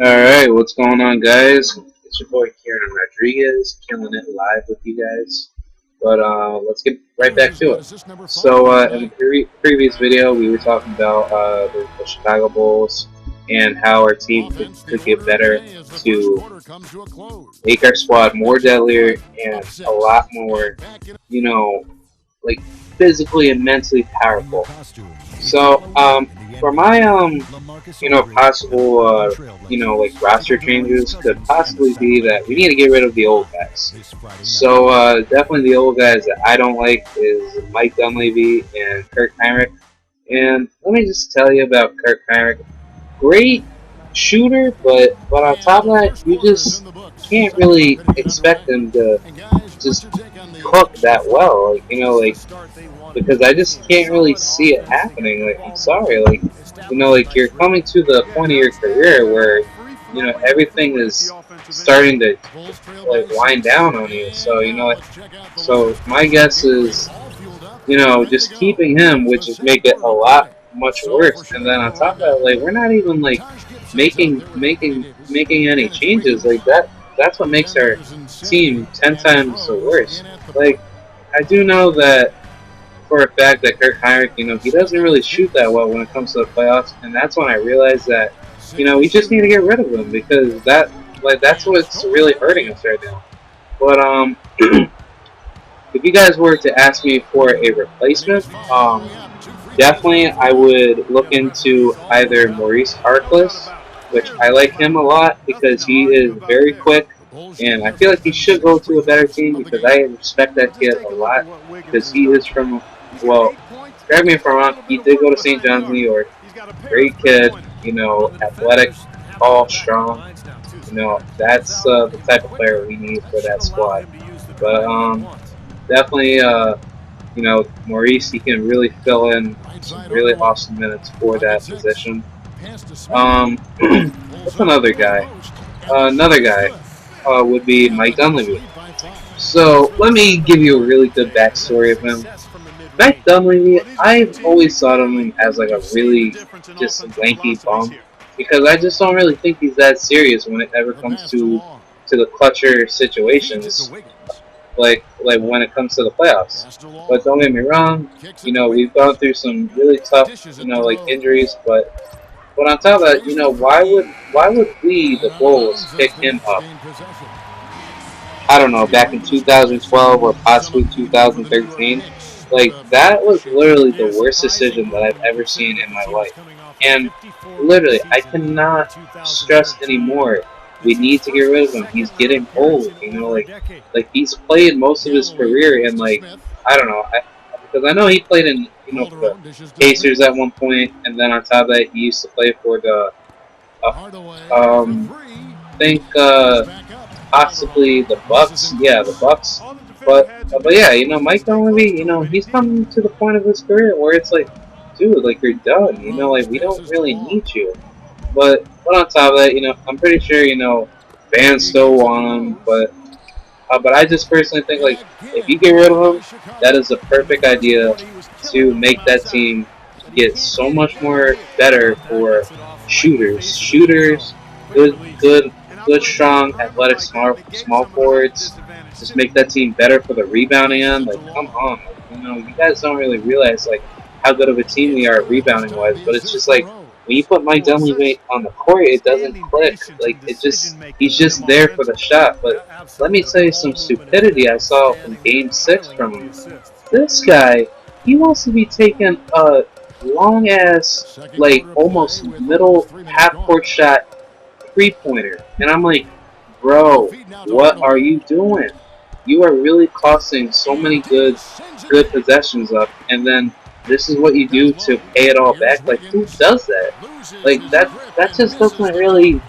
Alright, what's going on, guys? It's your boy Kieran Rodriguez, killing it live with you guys. But let's get right back to it. So, in the previous video, we were talking about the Chicago Bulls and how our team could get better to make our squad more deadlier and a lot more, you know, like physically and mentally powerful. So, for my possible like roster changes could possibly be that we need to get rid of the old guys. So, definitely the old guys that I don't like is Mike Dunleavy and Kirk Heinrich. And let me just tell you about Kirk Heinrich. Great shooter, but on top of that, you just can't really expect him to just cook that well. Because I just can't really see it happening. Like, I'm sorry, like you're coming to the point of your career where everything is starting to like wind down on you. So so my guess is just keeping him would just make it a lot much worse. And then on top of that, like we're not even like making any changes like that. That's what makes our team 10 times the worse. Like I do know that for a fact that Kirk Heinrich, he doesn't really shoot that well when it comes to the playoffs, and that's when I realized that, we just need to get rid of him because that's what's really hurting us right now. But if you guys were to ask me for a replacement, definitely I would look into either Maurice Harkless, which I like him a lot because he is very quick, and I feel like he should go to a better team because I respect that kid a lot because he is from, well, correct me if I'm wrong, he did go to St. John's, New York. Great kid, athletic, tall, strong. That's the type of player we need for that squad. But definitely, Maurice, he can really fill in some really awesome minutes for that position. What's another guy? Another guy would be Mike Dunleavy. So let me give you a really good backstory of him. Mike Dunleavy, I've always thought of him as like a really just lanky bum because I just don't really think he's that serious when it ever comes to the clutcher situations, like when it comes to the playoffs. But don't get me wrong, we've gone through some really tough, like injuries, but on top of that, why would we the Bulls pick him up? I don't know, back in 2012 or possibly 2013. Like, that was literally the worst decision that I've ever seen in my life. And literally, I cannot stress anymore. We need to get rid of him. He's getting old, like he's played most of his career in like I don't know, because I know he played in for the Pacers at one point, and then on top of that, he used to play for the I think possibly the Bucks. Yeah, the Bucks. But yeah, Mike Dunleavy, he's coming to the point of his career where it's like, dude, like you're done. Like we don't really need you. But on top of that, I'm pretty sure fans still want him. But I just personally think like if you get rid of him, that is the perfect idea to make that team get so much more better for shooters. Shooters, good, strong, athletic, small forwards. Just make that team better for the rebounding end. Like, come on, like, you guys don't really realize like how good of a team we are rebounding wise. But it's just like when you put Mike Dunleavy on the court, it doesn't click. Like he's just there for the shot. But let me tell you some stupidity I saw from Game 6 from him. This guy, he wants to be taking a long ass, like almost middle half court shot 3-pointer, and I'm like, bro, what are you doing? You are really costing so many good possessions up, and then this is what you do to pay it all back. Like, who does that? Like that just doesn't really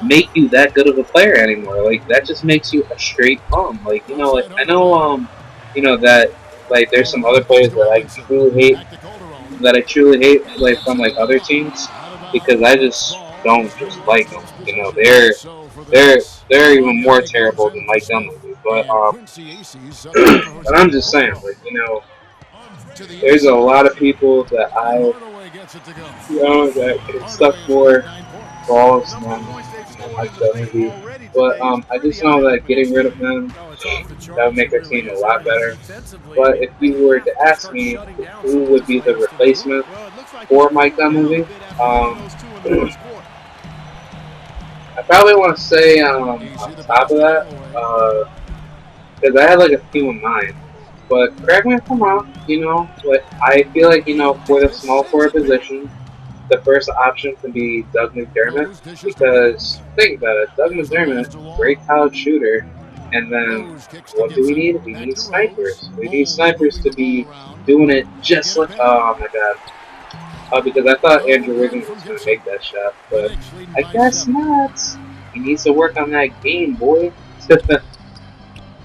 make you that good of a player anymore. Like that just makes you a straight bum. Like like, I know that like there's some other players that I truly hate like from like other teams because I just don't just like them. They're they're even more terrible than Mike Dunleavy. But I'm just saying, like there's a lot of people that I that get stuck for. falls, and then Mike Dunleavy. But I just know that getting rid of him that would make our team a lot better. But if you were to ask me who would be the replacement for Mike Dunleavy, I probably want to say on top of that, because I had like a few in mind. But correct me if I'm wrong, but I feel like, for the small forward position, the first option can be Doug McDermott, because think about it, Doug McDermott, great college shooter, and then what do we need? We need snipers. We need snipers to be doing it just like, oh my god. Because I thought Andrew Wiggins was going to make that shot, but I guess not. He needs to work on that game, boy.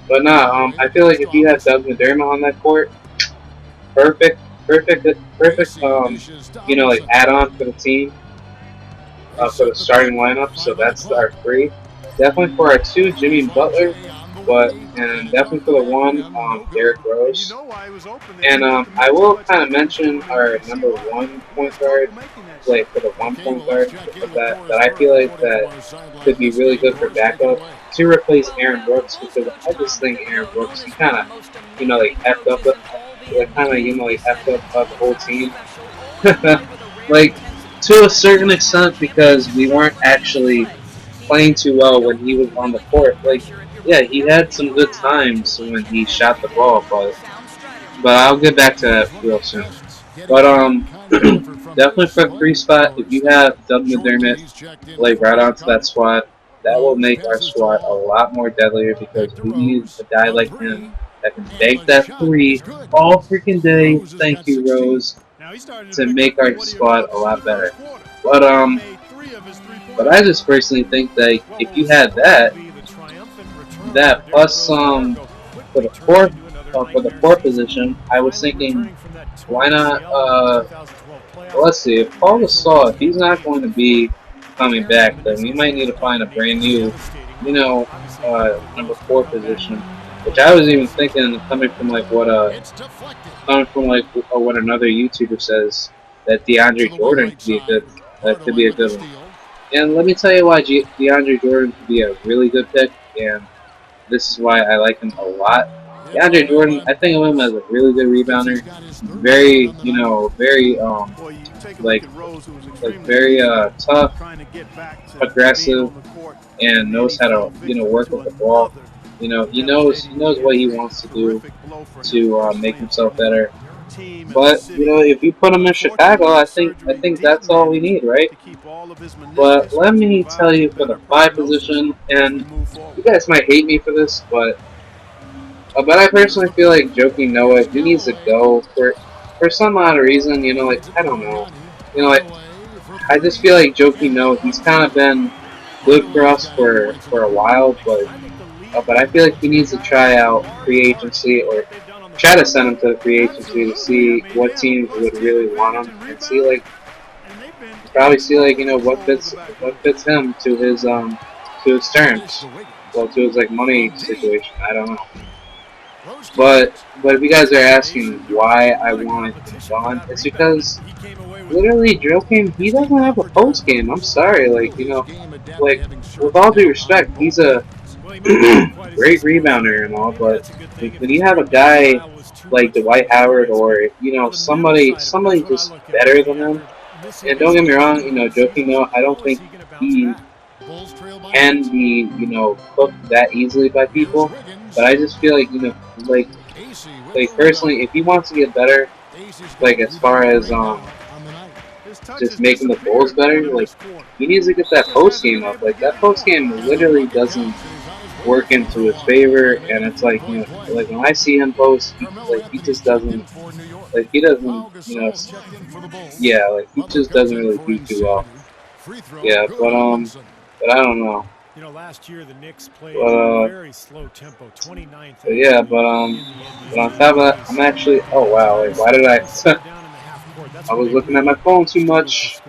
But nah, I feel like if you had Doug McDermott on that court, perfect, perfect, like add-on for the team, for the starting lineup. So that's our three. Definitely for our two, Jimmy Butler, and definitely for the one, Derrick Rose. And I will kind of mention our number one point guard, like for the 1 point guard that I feel like that could be really good for backup to replace Aaron Brooks, because I just think Aaron Brooks, he kind of like effed up like effed up the whole team. Like to a certain extent, because we weren't actually playing too well when he was on the court. Like, yeah, he had some good times when he shot the ball, but I'll get back to that real soon. But definitely for the 3 spot, if you have Doug McDermott like right onto that squad, that will make our squad a lot more deadlier, because we need a guy like him that can bank that 3 all freaking day. Thank you, Rose, to make our squad a lot better. But I just personally think that if you had that plus for the fourth position, I was thinking, why not? Let's see. If Paul Gasol, if he's not going to be coming back, then we might need to find a brand new, number 4 position. Which I was even thinking, coming from what another YouTuber says, that DeAndre Jordan could be a good one. And let me tell you why DeAndre Jordan could be a really good pick, and this is why I like him a lot. DeAndre Jordan, I think of him as a really good rebounder, very, very tough, aggressive, and knows how to, work with the ball. He knows what he wants to do to make himself better. But if you put him in Chicago, I think that's all we need, right? But let me tell you, for the 5 position, and you guys might hate me for this, but I personally feel like Joakim Noah, he needs to go for some odd reason. I don't know. I just feel like Joakim Noah, he's kind of been good for us for a while, but I feel like he needs to try out free agency, or try to send him to the free agency to see what teams would really want him, and probably see what fits him to his terms, well, to his money situation. I don't know. But if you guys are asking why I want him gone, it's because literally Joakim, he doesn't have a post game. I'm sorry, with all due respect, he's a great rebounder and all, but when you have a guy like Dwight Howard, or somebody just better than him, and don't get me wrong, Joakim Noah, I don't think he can be cooked that easily by people, but I just feel like personally, if he wants to get better, as far as just making the Bulls better, he needs to get that post game up. That post game literally doesn't work into his favor, and it's when I see him post, he just doesn't, he just doesn't really do too well. Yeah, but I don't know. Last year the Knicks played very slow tempo, 29th. Yeah, but on top of that, I'm actually. Oh wow! Why did I? I was looking at my phone too much.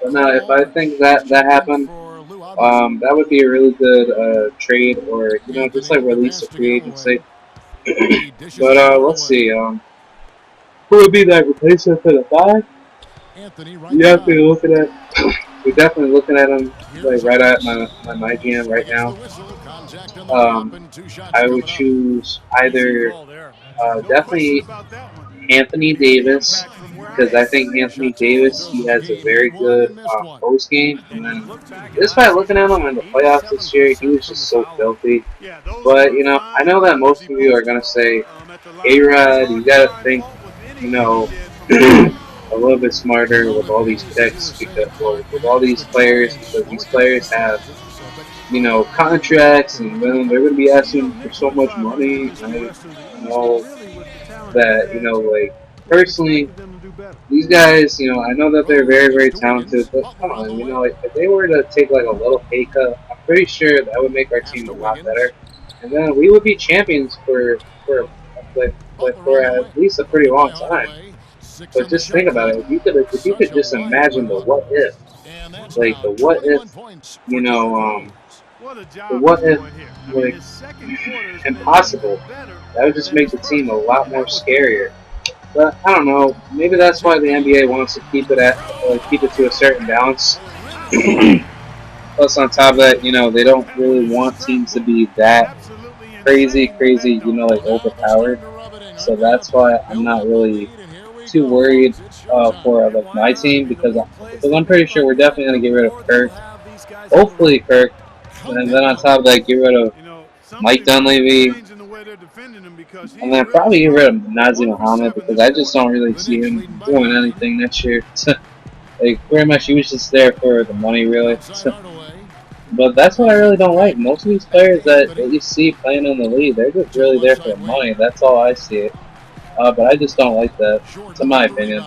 But no, if I think that happened, that would be a really good trade, or just release a free agency. But let's see. Who would be that replacement for the 5? You have to be looking at we're definitely looking at him like right at my GM right now. Um, I would choose Easy either call there. definitely Anthony Davis because I think Anthony Davis he has a very good post game, and then just by looking at him in the playoffs this year, he was just so filthy. But I know that most of you are gonna say, "A Rod, you gotta think, you know, a little bit smarter with all these picks because, well, with all these players because these players have." Contracts, and then they're going to be asking for so much money. I know that, like, personally, these guys, I know that they're very, very talented, but come on, like, if they were to take, like, a little pay cut, I'm pretty sure that would make our team a lot better. And then we would be champions for at least a pretty long time. But just think about it. If you could just imagine the what if, like, the what if, you know, um, the what if, like, impossible. That would just make the team a lot more scarier. But I don't know. Maybe that's why the NBA wants to keep it to a certain balance. Plus, on top of that, they don't really want teams to be that crazy, like overpowered. So that's why I'm not really too worried for like my team because I'm pretty sure we're definitely gonna get rid of Kirk. Hopefully Kirk, and then on top of that, get rid of Mike Dunleavy, and then probably get rid of Nazi Muhammad because I just don't really see him doing anything next year. Like pretty much, he was just there for the money, really. But that's what I really don't like. Most of these players that you see playing in the league, they're just really there for the money. That's all I see it. But I just don't like that, to my opinion.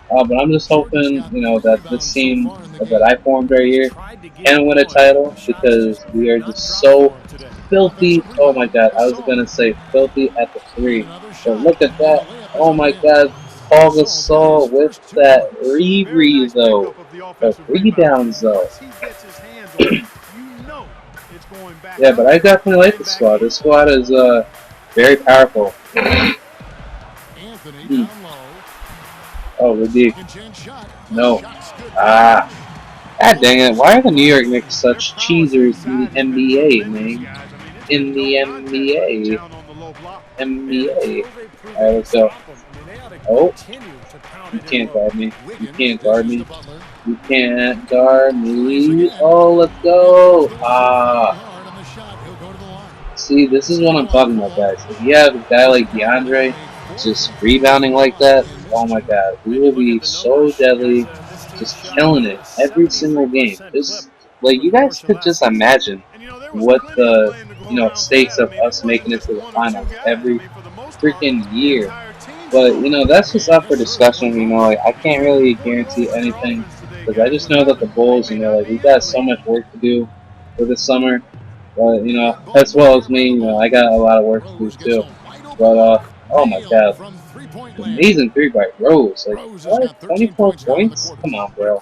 But I'm just hoping, that this team that I formed right here can win a title because we are just so filthy. Oh my god, I was gonna say filthy at the three, but look at that. Oh my god, Paul Gasol with that though, the rebounds though. Yeah, but I definitely like the squad. This squad is very powerful. Oh, Radic. No. Ah. God dang it. Why are the New York Knicks such cheesers in the NBA, man? In the NBA. NBA. Alright, let's go. Oh. You can't guard me. You can't guard me. You can't guard me. Oh, let's go. Ah. See, this is what I'm talking about, guys. If you have a guy like DeAndre just rebounding like that, oh my god, we will be so deadly, just killing it every single game. Just like you guys could just imagine what the stakes of us making it to the finals every freaking year. But that's just up for discussion. Like, I can't really guarantee anything because I just know that the Bulls, like we got so much work to do for this summer. But as well as me, I got a lot of work to do too. But oh my god, amazing three by Rose. Like what? 24 points? Come on, bro.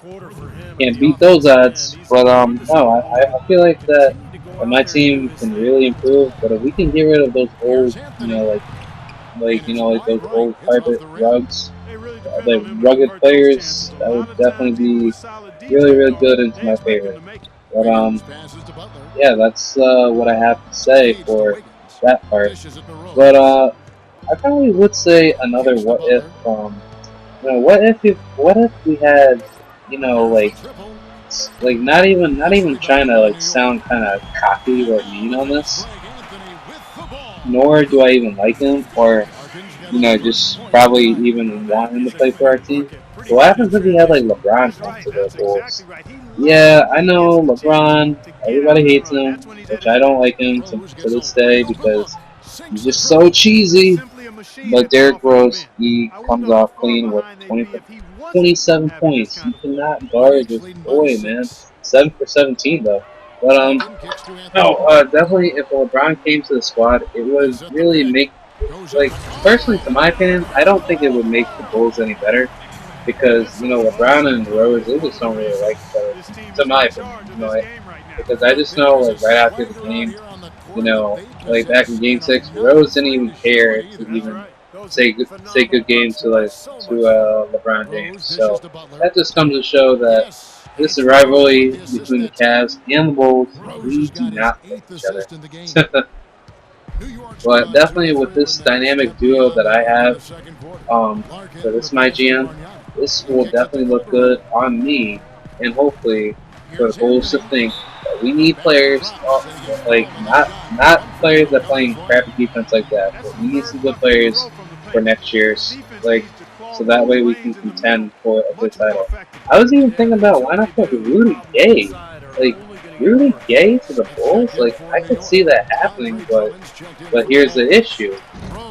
Can't beat those odds. But no, I feel like that my team can really improve. But if we can get rid of those old, like those old private rugs, like rugged players, that would definitely be really, really good into my favor. But yeah, that's what I have to say for that part. But I probably would say another what if. What if we had, not even trying to like sound kind of cocky or mean on this. Nor do I even like him, or just probably even want him to play for our team. But what happens if he had like LeBron come to the Bulls? Yeah, I know LeBron. Everybody hates him, which I don't like him to this day because he's just so cheesy. But Derrick Rose, he comes off clean with 27 points. You cannot guard this boy, man. 7 for 17 though. But no, definitely if LeBron came to the squad, it would really make, like, personally, to my opinion, I don't think it would make the Bulls any better because LeBron and Rose, they just don't really like each other. To my opinion, because I just know, like, right after the game, like back in Game 6, Rose didn't even care to even say good game to LeBron James. So that just comes to show that this is a rivalry between the Cavs and the Bulls. We do not like each other. But definitely with this dynamic duo that I have, so this is my GM, this will definitely look good on me, and hopefully for the Bulls to think that we need players, like not players that playing crappy defense like that, but we need some good players for next year's, like, so that way we can contend for a good title. I was even thinking about why not put Rudy Gay, like Rudy Gay to the Bulls, like I could see that happening, but here's the issue: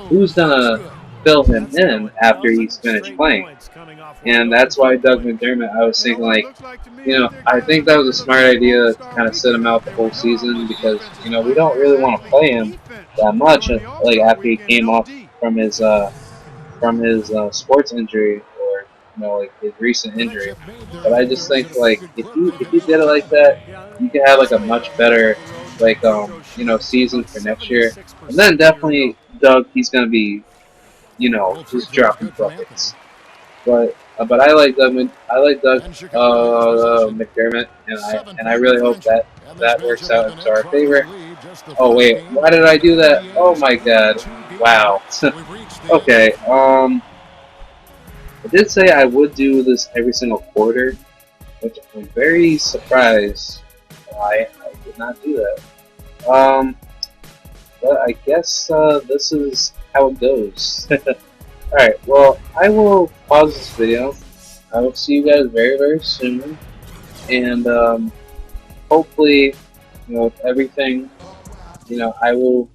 who's gonna fill him in after he's finished playing? And that's why Doug McDermott, I was thinking, like, I think that was a smart idea to kind of sit him out the whole season because, we don't really want to play him that much, like, after he came off from his sports injury or, like, his recent injury. But I just think, like, if you did it like that, you could have, like, a much better, like, season for next year. And then definitely, Doug, he's going to be, just dropping buckets. But I like Doug. I like Doug McDermott, and I really hope that works out into our favor. Oh wait, why did I do that? Oh my God! Wow. Okay. I did say I would do this every single quarter, which I'm very surprised why I did not do that. But I guess this is how it goes. Alright, well, I will pause this video. I will see you guys very, very soon. And hopefully, with everything, I will,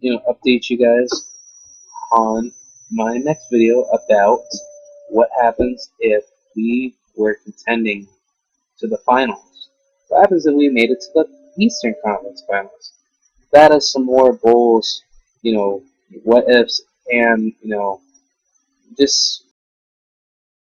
update you guys on my next video about what happens if we were contending to the finals. What happens if we made it to the Eastern Conference Finals? That is some more Bulls, what ifs, and, just